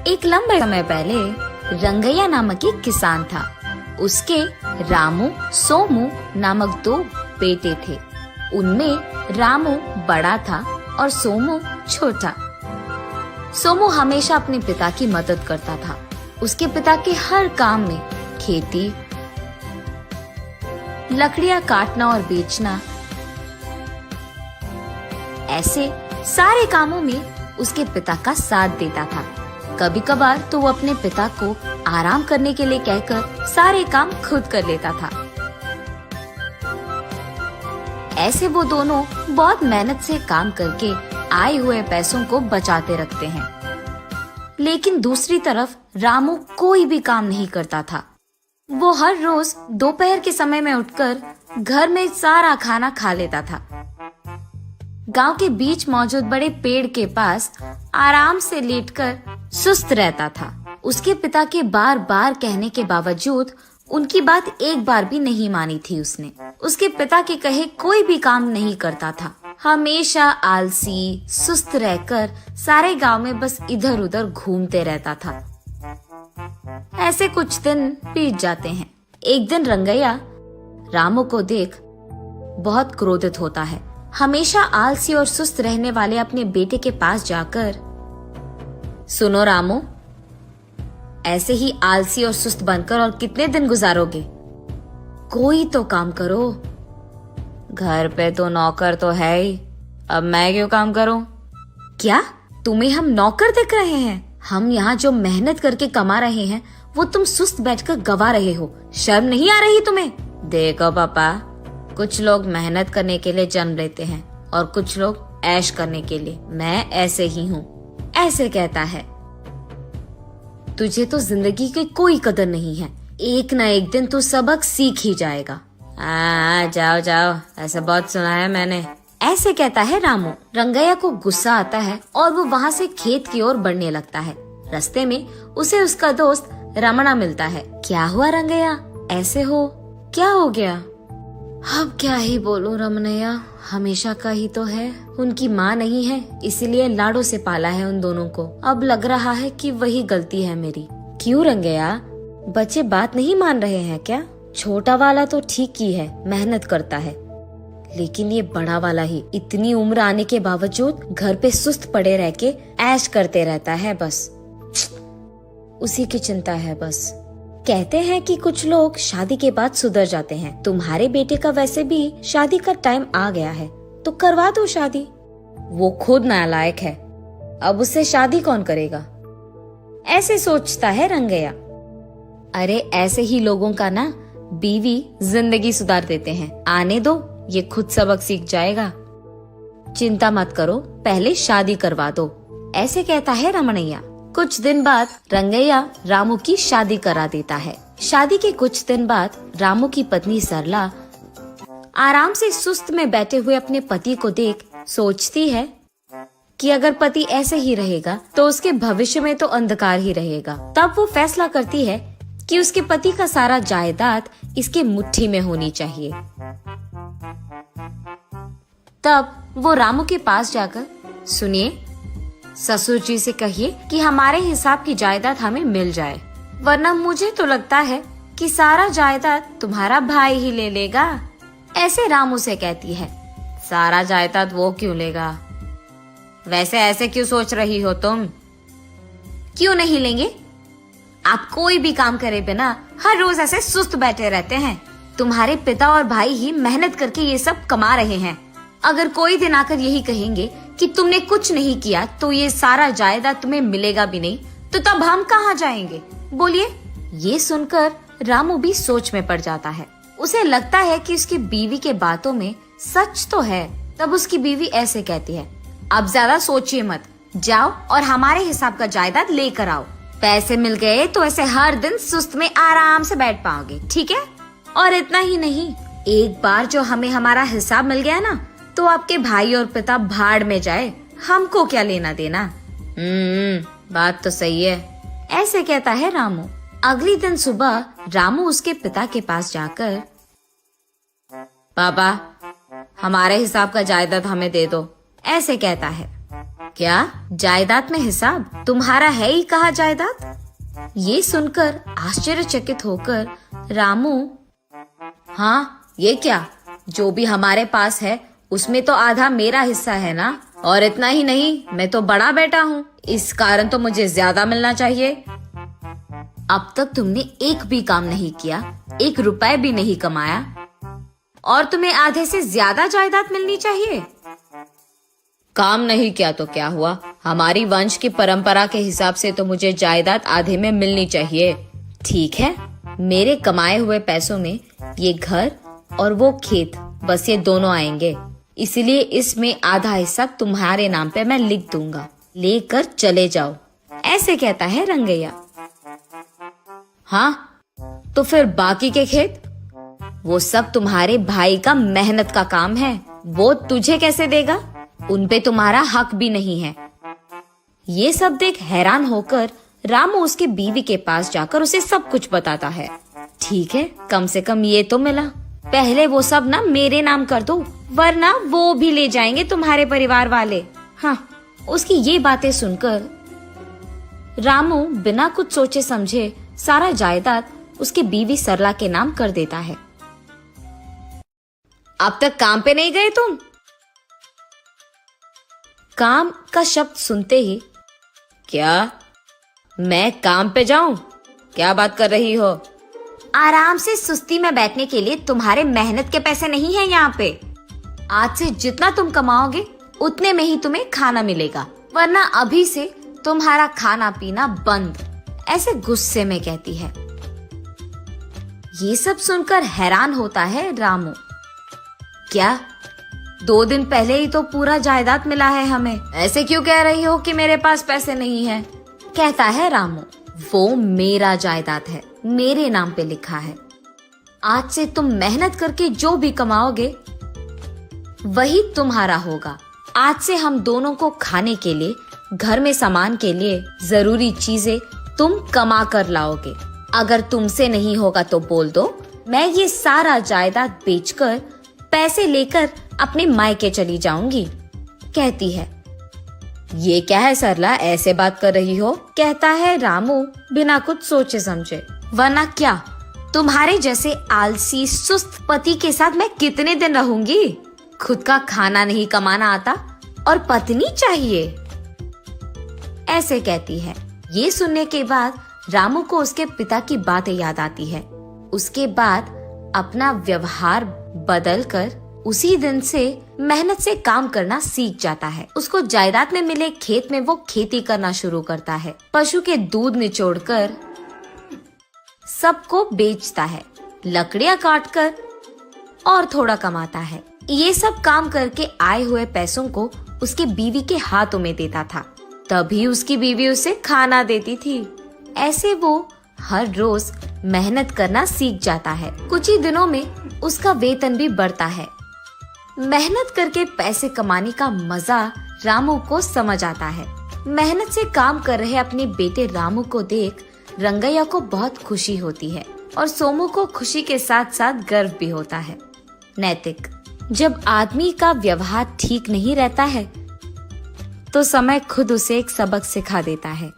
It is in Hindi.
एक लंबे समय पहले रंगैया नामक एक किसान था। उसके रामू सोमू नामक दो बेटे थे। उनमें रामू बड़ा था और सोमू छोटा। सोमू हमेशा अपने पिता की मदद करता था। उसके पिता के हर काम में खेती, लकड़ियां काटना और बेचना, ऐसे सारे कामों में उसके पिता का साथ देता था। कभी कभार तो वो अपने पिता को आराम करने के लिए कहकर सारे काम खुद कर लेता था। ऐसे वो दोनों बहुत मेहनत से काम करके आए हुए पैसों को बचाते रखते हैं। लेकिन दूसरी तरफ रामू कोई भी काम नहीं करता था। वो हर रोज दोपहर के समय में उठकर घर में सारा खाना खा लेता था। गांव के बीच मौजूद बड़े पेड़ के पास आराम से लेटकर सुस्त रहता था। उसके पिता के बार बार कहने के बावजूद उनकी बात एक बार भी नहीं मानी थी उसने। उसके पिता के कहे कोई भी काम नहीं करता था। हमेशा आलसी सुस्त रहकर सारे गांव में बस इधर उधर घूमते रहता था। ऐसे कुछ दिन बीत जाते हैं। एक दिन रंगैया रामू को देख बहुत क्रोधित होता है। हमेशा आलसी और सुस्त रहने वाले अपने बेटे के पास जाकर, सुनो रामू, ऐसे ही आलसी और सुस्त बनकर और कितने दिन गुजारोगे? कोई तो काम करो। घर पे तो नौकर तो है ही, अब मैं क्यों काम करूं? क्या तुम्हें हम नौकर दिख रहे हैं? हम यहाँ जो मेहनत करके कमा रहे हैं वो तुम सुस्त बैठकर गवा रहे हो। शर्म नहीं आ रही तुम्हें? देखो पापा, कुछ लोग मेहनत करने के लिए जन्म लेते हैं और कुछ लोग ऐश करने के लिए। मैं ऐसे ही हूँ। ऐसे कहता है। तुझे तो जिंदगी की कोई कदर नहीं है। एक न एक दिन तू सबक सीख ही जाएगा। जाओ जाओ, ऐसा बहुत सुना है मैंने। ऐसे कहता है रामू। रंगैया को गुस्सा आता है और वो वहाँ से खेत की ओर बढ़ने लगता है। रास्ते में उसे उसका दोस्त रमणा मिलता है। क्या हुआ रंगैया, ऐसे हो? क्या हो गया? अब क्या ही बोलूं रमणैया, हमेशा का ही तो है। उनकी माँ नहीं है, इसीलिए लाडों से पाला है उन दोनों को। अब लग रहा है कि वही गलती है मेरी। क्यों रंगैया, बच्चे बात नहीं मान रहे हैं क्या? छोटा वाला तो ठीक ही है, मेहनत करता है, लेकिन ये बड़ा वाला ही इतनी उम्र आने के बावजूद घर पे सुस्त पड़े रह के ऐश करते रहता है। बस उसी की चिंता है बस। कहते हैं कि कुछ लोग शादी के बाद सुधर जाते हैं। तुम्हारे बेटे का वैसे भी शादी का टाइम आ गया है, तो करवा दो शादी। वो खुद नालायक है, अब उससे शादी कौन करेगा? ऐसे सोचता है रंगैया। अरे ऐसे ही लोगों का ना बीवी जिंदगी सुधार देते हैं। आने दो, ये खुद सबक सीख जाएगा। चिंता मत करो, पहले शादी करवा दो। ऐसे कहता है रमणैया। कुछ दिन बाद रंगैया रामू की शादी करा देता है। शादी के कुछ दिन बाद रामू की पत्नी सरला आराम से सुस्त में बैठे हुए अपने पति को देख सोचती है कि अगर पति ऐसे ही रहेगा तो उसके भविष्य में तो अंधकार ही रहेगा। तब वो फैसला करती है कि उसके पति का सारा जायदाद इसके मुट्ठी में होनी चाहिए। तब वो रामू के पास जाकर, सुनिए, ससुर जी से कहिए कि हमारे हिसाब की जायदाद हमें मिल जाए, वरना मुझे तो लगता है कि सारा जायदाद तुम्हारा भाई ही ले लेगा। ऐसे रामू से कहती है। सारा जायदाद वो क्यों लेगा? वैसे ऐसे क्यों सोच रही हो तुम? क्यों नहीं लेंगे? आप कोई भी काम करे बिना हर रोज ऐसे सुस्त बैठे रहते हैं। तुम्हारे पिता और भाई ही मेहनत करके ये सब कमा रहे हैं। अगर कोई दिन आकर यही कहेंगे कि तुमने कुछ नहीं किया तो ये सारा जायदाद तुम्हें मिलेगा भी नहीं, तो तब हम कहाँ जाएंगे? बोलिए। ये सुनकर रामू भी सोच में पड़ जाता है। उसे लगता है कि उसकी बीवी के बातों में सच तो है। तब उसकी बीवी ऐसे कहती है, अब ज्यादा सोचिए मत, जाओ और हमारे हिसाब का जायदाद लेकर आओ। पैसे मिल गए तो ऐसे हर दिन सुस्त में आराम से बैठ पाओगे, ठीक है? और इतना ही नहीं, एक बार जो हमें हमारा हिसाब मिल गया ना, तो आपके भाई और पिता भाड़ में जाए, हमको क्या लेना देना। बात तो सही है। ऐसे कहता है रामू। अगले दिन सुबह रामू उसके पिता के पास जाकर, पापा, हमारे हिसाब का जायदाद हमें दे दो। ऐसे कहता है। क्या जायदाद में हिसाब? तुम्हारा है ही कहाँ जायदाद? ये सुनकर आश्चर्यचकित होकर रामू, हाँ ये क्या, जो भी हमारे पास है उसमें तो आधा मेरा हिस्सा है ना, और इतना ही नहीं, मैं तो बड़ा बेटा हूँ, इस कारण तो मुझे ज्यादा मिलना चाहिए। अब तक तुमने एक भी काम नहीं किया, 1 रुपए भी नहीं कमाया, और तुम्हें आधे से ज्यादा जायदाद मिलनी चाहिए? काम नहीं किया तो क्या हुआ, हमारी वंश की परंपरा के हिसाब से तो मुझे जायदाद आधे में मिलनी चाहिए। ठीक है, मेरे कमाए हुए पैसों में ये घर और वो खेत, बस ये दोनों आएंगे, इसलिए इसमें आधा हिस्सा तुम्हारे नाम पे मैं लिख दूंगा, लेकर चले जाओ, ऐसे कहता है रंगैया। हाँ, तो फिर बाकी के खेत? वो सब तुम्हारे भाई का मेहनत का काम है, वो तुझे कैसे देगा? उनपे तुम्हारा हक भी नहीं है। ये सब देख हैरान होकर रामू उसके बीवी के पास जाकर उसे सब कुछ बताता है। ठीक है, कम से कम ये तो मिला, पहले वो सब ना मेरे नाम कर दो, वरना वो भी ले जाएंगे तुम्हारे परिवार वाले। हाँ, उसकी ये बातें सुनकर रामू बिना कुछ सोचे समझे सारा जायदाद उसकी बीवी सरला के नाम कर देता है। अब तक काम पे नहीं गए तुम? काम का शब्द सुनते ही, क्या मैं काम पे जाऊं? क्या बात कर रही हो? आराम से सुस्ती में बैठने के लिए तुम्हारे मेहनत के पैसे नहीं है यहाँ पे। आज से जितना तुम कमाओगे उतने में ही तुम्हें खाना मिलेगा, वरना अभी से तुम्हारा खाना पीना बंद, ऐसे गुस्से में कहती है। ये सब सुनकर हैरान होता है रामू। क्या 2 दिन पहले ही तो पूरा जायदाद मिला है हमें, ऐसे क्यों कह रही हो कि मेरे पास पैसे नहीं है? कहता है रामू, वो मेरा जायदाद है, मेरे नाम पे लिखा है। आज से तुम मेहनत करके जो भी कमाओगे वही तुम्हारा होगा। आज से हम दोनों को खाने के लिए, घर में सामान के लिए जरूरी चीजें तुम कमा कर लाओगे। अगर तुमसे नहीं होगा तो बोल दो, मैं ये सारा जायदाद बेचकर पैसे लेकर अपने मायके चली जाऊंगी, कहती है। ये क्या है सरला, ऐसे बात कर रही हो? कहता है रामू बिना कुछ सोचे समझे। वरना क्या, तुम्हारे जैसे आलसी सुस्त पति के साथ मैं कितने दिन रहूंगी? खुद का खाना नहीं कमाना आता और पत्नी चाहिए, ऐसे कहती है। ये सुनने के बाद रामू को उसके पिता की बातें याद आती है। उसके बाद अपना व्यवहार बदलकर उसी दिन से मेहनत से काम करना सीख जाता है। उसको जायदाद में मिले खेत में वो खेती करना शुरू करता है। पशु के दूध निचोड़कर सबको बेचता है, लकड़ियां काटकर और थोड़ा कमाता है। ये सब काम करके आए हुए पैसों को उसके बीवी के हाथों में देता था, तभी उसकी बीवी उसे खाना देती थी। ऐसे वो हर रोज मेहनत करना सीख जाता है। कुछ ही दिनों में उसका वेतन भी बढ़ता है। मेहनत करके पैसे कमाने का मजा रामू को समझ आता है। मेहनत से काम कर रहे अपने बेटे रामू को देख रंगैया को बहुत खुशी होती है और सोमू को खुशी के साथ साथ गर्व भी होता है। नैतिक, जब आदमी का व्यवहार ठीक नहीं रहता है तो समय खुद उसे एक सबक सिखा देता है।